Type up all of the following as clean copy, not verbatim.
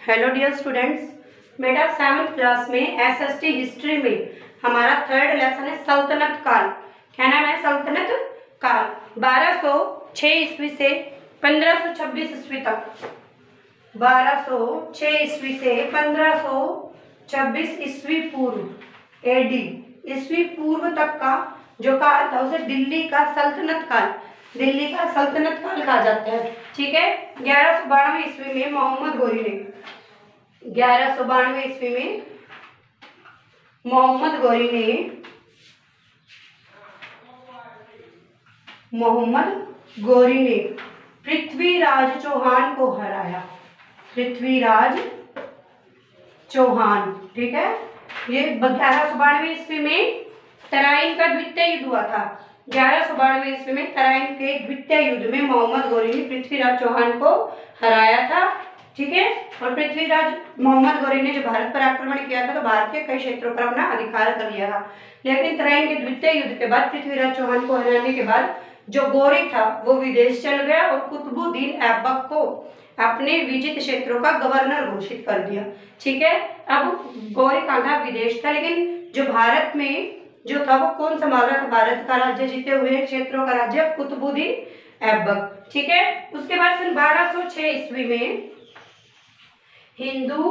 Hello dear students, बेटा 7th class में SST history में हमारा थर्ड लेसन है सल्तनत काल। क्या नाम है? सल्तनत काल। 1206 ईस्वी से 1526 ईस्वी तक। 1206 ईस्वी से 1526 ईस्वी पूर्व एडी ईस्वी पूर्व तक का जो काल था उसे दिल्ली का सल्तनत काल, दिल्ली का सल्तनत काल कहा जाता है। ठीक है। 1192 ईस्वी में मोहम्मद गोरी ने 1192 ईस्वी में मोहम्मद गोरी ने पृथ्वीराज चौहान को हराया। पृथ्वीराज चौहान, ठीक है। ये 1192 ईस्वी में तराइन का द्वितीय युद्ध हुआ था। 1192 ईस्वी में तराइन के द्वितीय युद्ध में मोहम्मद गोरी ने पृथ्वीराज चौहान को हराया था। ठीक है। और पृथ्वीराज मोहम्मद गोरी ने जो भारत पर आक्रमण किया था तो भारत के कई क्षेत्रों पर अपना अधिकार कर लिया था। लेकिन तराइन के द्वितीय युद्ध के बाद पृथ्वीराज चौहान को हराने के बाद जो गोरी था वो विदेश चल गया और कुतुबुद्दीन ऐबक को अपने विजित क्षेत्रों का गवर्नर घोषित कर दिया। ठीक है। अब गोरी कहाँ था? विदेश था। लेकिन जो भारत में जो था वो कौन संभाल रहा था? भारत का राज्य, जीते हुए क्षेत्रों का राज्य कुतुबुद्दीन ऐबक। ठीक है। उसके बाद सन 1206 ईस्वी में हिंदू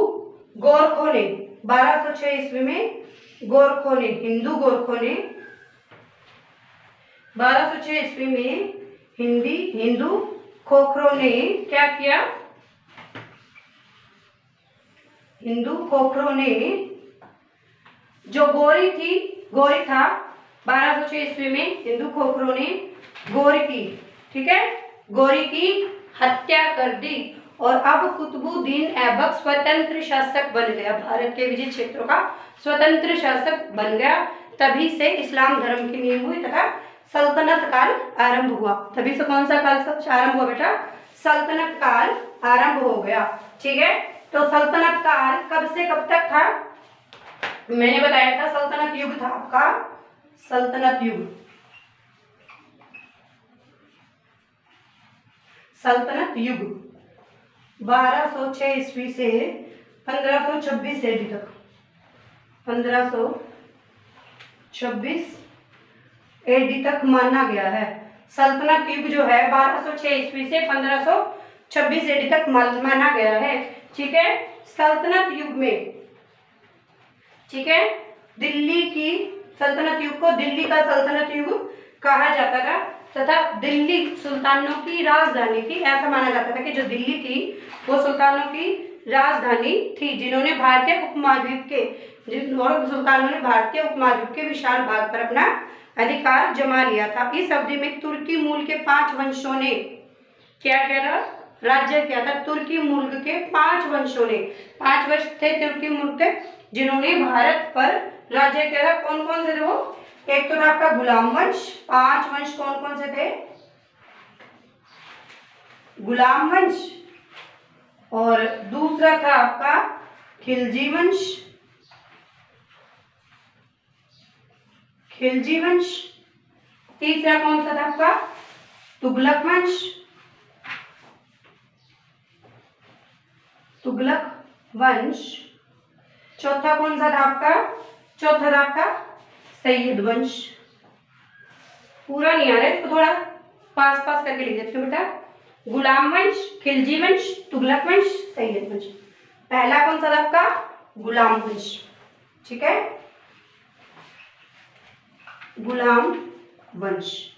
गोरखों ने 1206 ईस्वी में हिंदू गोरखों ने 1206 ईस्वी में हिंदू खोखरों ने क्या किया? हिंदू खोखरों ने जो गोरी था 1206 ईस्वी में हिंदू खोखरों ने गोरी की, ठीक है, गोरी की हत्या कर दी और अब कुतुबुद्दीन ऐबक स्वतंत्र शासक बन गया। भारत के विजित क्षेत्रों का स्वतंत्र शासक बन गया। तभी से इस्लाम धर्म की नींव हुई तथा सल्तनत काल आरंभ हुआ। तभी से कौन सा काल आरंभ हुआ बेटा? सल्तनत काल आरंभ हो गया। ठीक है। तो सल्तनत काल कब से कब तक था? मैंने बताया था सल्तनत युग था आपका, सल्तनत युग। सल्तनत युग 1206 ईस्वी से 1526 एडी तक, 1526 एडी तक माना गया है। सल्तनत युग जो है 1206 ईस्वी से 1526 एडी तक माना गया है। ठीक है। सल्तनत युग में, ठीक है, दिल्ली की सल्तनत युग को दिल्ली का सल्तनत युग कहा जाता था तथा दिल्ली सुल्तानों की राजधानी थी। ऐसा माना जाता था कि जो दिल्ली थी वो सुल्तानों की राजधानी थी, जिन्होंने भारतीय उपमहाद्वीप के विशाल भाग पर अपना अधिकार जमा लिया था। इस अवधि में तुर्की मूल के 5 वंशों ने क्या किया था? राज्य किया था। तुर्की मूल के 5 वंशों ने, 5 वंश थे तुर्की मूल के जिन्होंने भारत पर राज्य किया था। कौन कौन से थे वो? एक तो था आपका गुलाम वंश। 5 वंश कौन कौन से थे? गुलाम वंश, और दूसरा था आपका खिलजी वंश। तीसरा कौन सा था आपका? तुगलक वंश। चौथा कौन सा था आपका? चौथा था आपका सैयद वंश। पूरा नहीं आ रहा है, इसको थोड़ा पास करके लिख देते हो बेटा। गुलाम वंश, खिलजी वंश, तुगलक वंश, सैयद वंश। पहला कौन सा था आपका? गुलाम वंश। ठीक है, गुलाम वंश।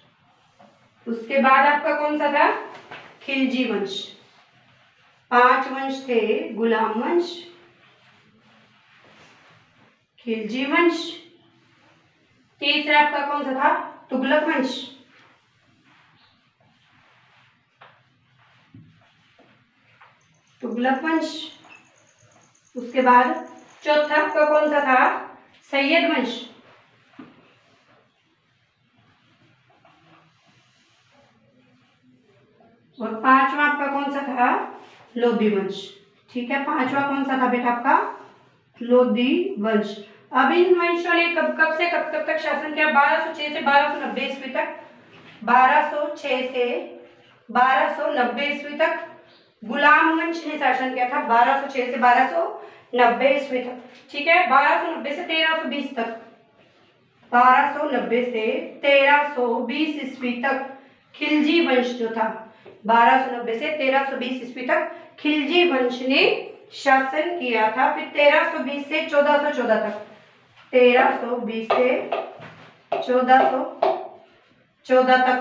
उसके बाद आपका कौन सा था? खिलजी वंश। 5 वंश थे, गुलाम वंश, खिलजी वंश। तीसरा आपका कौन सा था? तुगलक वंश। उसके बाद चौथा आपका कौन सा था? सैयद वंश। और 5वां आपका कौन सा था? लोधी वंश। ठीक है, 5वां कौन सा था बेटा आपका? लोधी वंश। अब इन वंशों ने कब से कब तक शासन किया? 1206 से 1290 ईस्वी तक। 1206 से 1290 ईस्वी तक गुलाम वंश ने शासन किया था 1206 से 1290 ईस्वी तक। ठीक है, 1290 से 1320 तक, 1290 से 1320 ईस्वी तक खिलजी वंश जो था, 1290 से 1320 ईस्वी तक खिलजी वंश ने शासन किया था। फिर 1320 से 1414 तक, 1320 से 1414 तक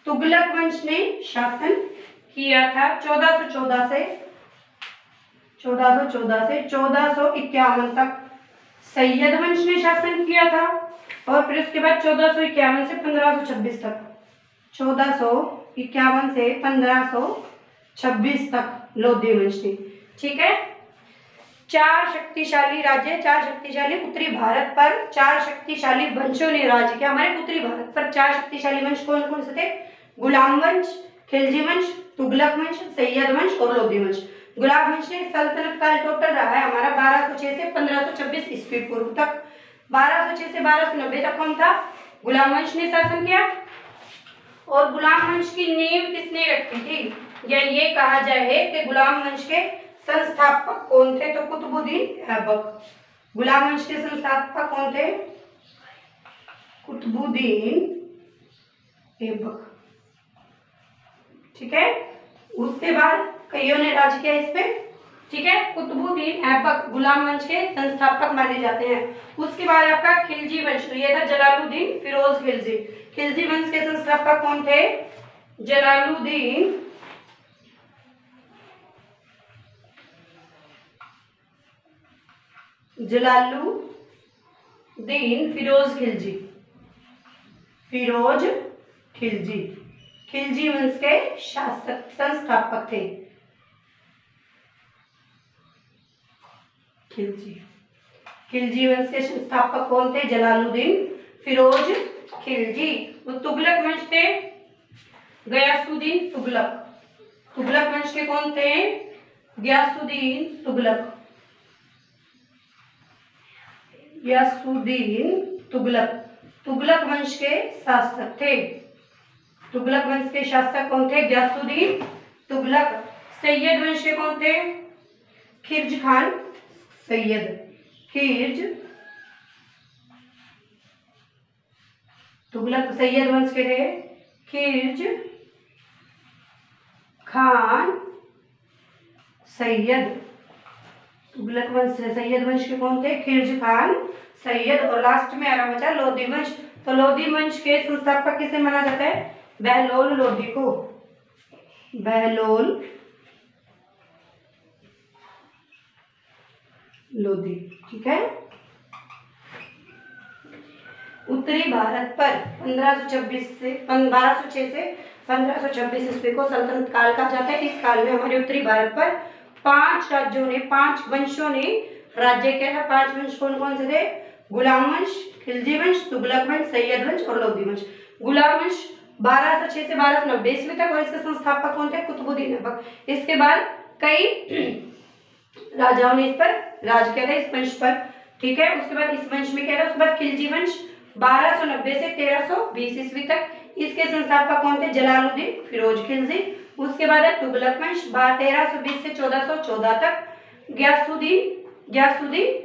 तुगलक वंश ने शासन किया था। 1414 से 1451 तक सैयद वंश ने शासन किया था। और फिर उसके बाद 1451 से 1526 तक, 1451 से 1526 तक लोधी वंश ने। ठीक है, 4 शक्तिशाली राज्य, 4 शक्तिशाली उत्तरी भारत पर 4 शक्तिशाली वंशों ने राज्य किया। हमारे उत्तरी भारत पर 4 शक्तिशाली वंश कौन कौन से थे? गुलाम वंश, खिलजी वंश, तुगलक वंश, सैयद वंश और लोधी वंश। गुलाम वंश ने सल्तनत काल टोटल रहा है हमारा 1206 से 1526 ईस्वी पूर्व तक। 1206 से 1290 तक कौन था? गुलाम वंश ने शासन किया। और गुलाम वंश की नींव किसने रखी थी, या ये कहा जाए कि गुलाम वंश के संस्थापक कौन थे? तो कुतुबुद्दीन ऐबक। गुलाम वंश के संस्थापक कौन थे? कुतुबुद्दीन ऐबक। ठीक है, उसके बाद कईयों ने राज किया इस पे। ठीक है, कुतुबुद्दीन ऐबक गुलाम वंश के संस्थापक माने जाते हैं। उसके बाद आपका खिलजी वंश, ये था जलालुद्दीन फिरोज खिलजी। खिलजी वंश के संस्थापक कौन थे? जलालुद्दीन फिरोज खिलजी। फिरोज खिलजी खिलजी वंश के शासक संस्थापक थे। खिलजी वंश के संस्थापक कौन थे? जलालुद्दीन फिरोज खिलजी। वो तुगलक वंश थे गयासुद्दीन तुगलक। तुगलक वंश के कौन थे? गयासुद्दीन तुगलक। गयासुद्दीन तुगलक तुगलक वंश के शासक थे। तुगलक वंश के शासक कौन थे? गयासुद्दीन तुगलक। सैयद वंश के कौन थे? खिर्ज खान सैयद। तुगलक सैयद वंश के थे खिर्ज खान सैयद। तुगलक वंश सैयद वंश के कौन थे? खिर्ज खान सैयद। और लास्ट में आ रहा बचा लोधी वंश। तो लोधी वंश के संस्थापक किसे माना जाता है? बहलोल लोधी को। बहलोल लोधी। ठीक है, उत्तरी भारत पर 1206 से 1526 ईस्वी को सल्तनत काल कहा जाता है। इस काल में हमारे उत्तरी भारत पर 5 राज्यों ने, 5 वंशों ने राज्य किया था। 5 वंश कौन कौन से थे? गुलाम वंश, खिलजी वंश, तुगलक वंश, सैयद वंश और लोधी वंश। गुलाम वंश 1206 से 1290 ईस्वी तक, और इसके संस्थापक कौन थे? कुतुबुद्दीन ऐबक। इसके बाद कई राजाओं ने इस पर राज किया था, इस वंश पर। ठीक है, उसके बाद इस वंश में क्या था? उसके बाद खिलजी वंश 1290 से 1320 ईस्वी तक, इसके संस्थापक कौन थे? जलालुद्दीन फिरोज खिलजी। उसके बाद है तुगलक वंश 1320 से 1414 तक। गयासुद्दीन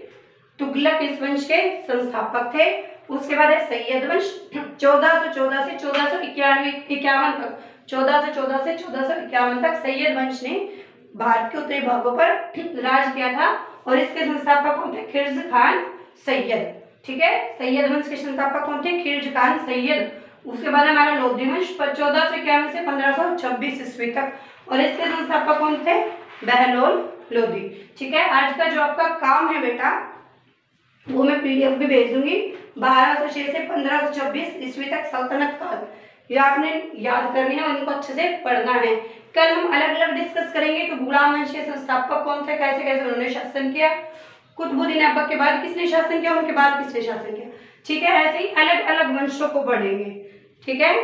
तुगलक इस वंश के संस्थापक थे। उसके बाद है सैयद वंश 1414 से 1451 तक। 1414 से 1451 तक सैयद वंश ने भारत के उत्तरी भागों पर राज किया था, और इसके संस्थापक कौन थे? खिर्ज खान सैयद। ठीक है, सैयद वंश के संस्थापक कौन थे? खिर्ज खान सैयद। उसके बाद हमारा लोधी वंश 1451 से 1526 ईस्वी तक, और इसके संस्थापक कौन थे? बहलोल लोधी। ठीक है, आज का जो आपका काम है बेटा, वो मैं PDF भी भेज दूंगी। 1206 से 1526 ईस्वी तक सल्तनत काल, ये आपने याद करनी है और इनको अच्छे से पढ़ना है। कल हम अलग अलग डिस्कस करेंगे कि गुलाम वंश के संस्थापक कौन थे, कैसे कैसे उन्होंने शासन किया, कुतुबुद्दीन ऐबक के बाद किसने शासन किया, उनके बाद किसने शासन किया। ठीक है, ऐसे ही अलग अलग वंशों को पढ़ेंगे। ठीक है,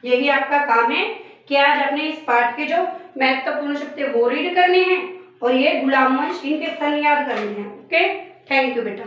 यही आपका काम है कि आज अपने इस पाठ के जो महत्वपूर्ण शब्द है वो रीड करने हैं, और ये गुलाम वंश इनके सन याद करने हैं। ओके, थैंक यू बेटा।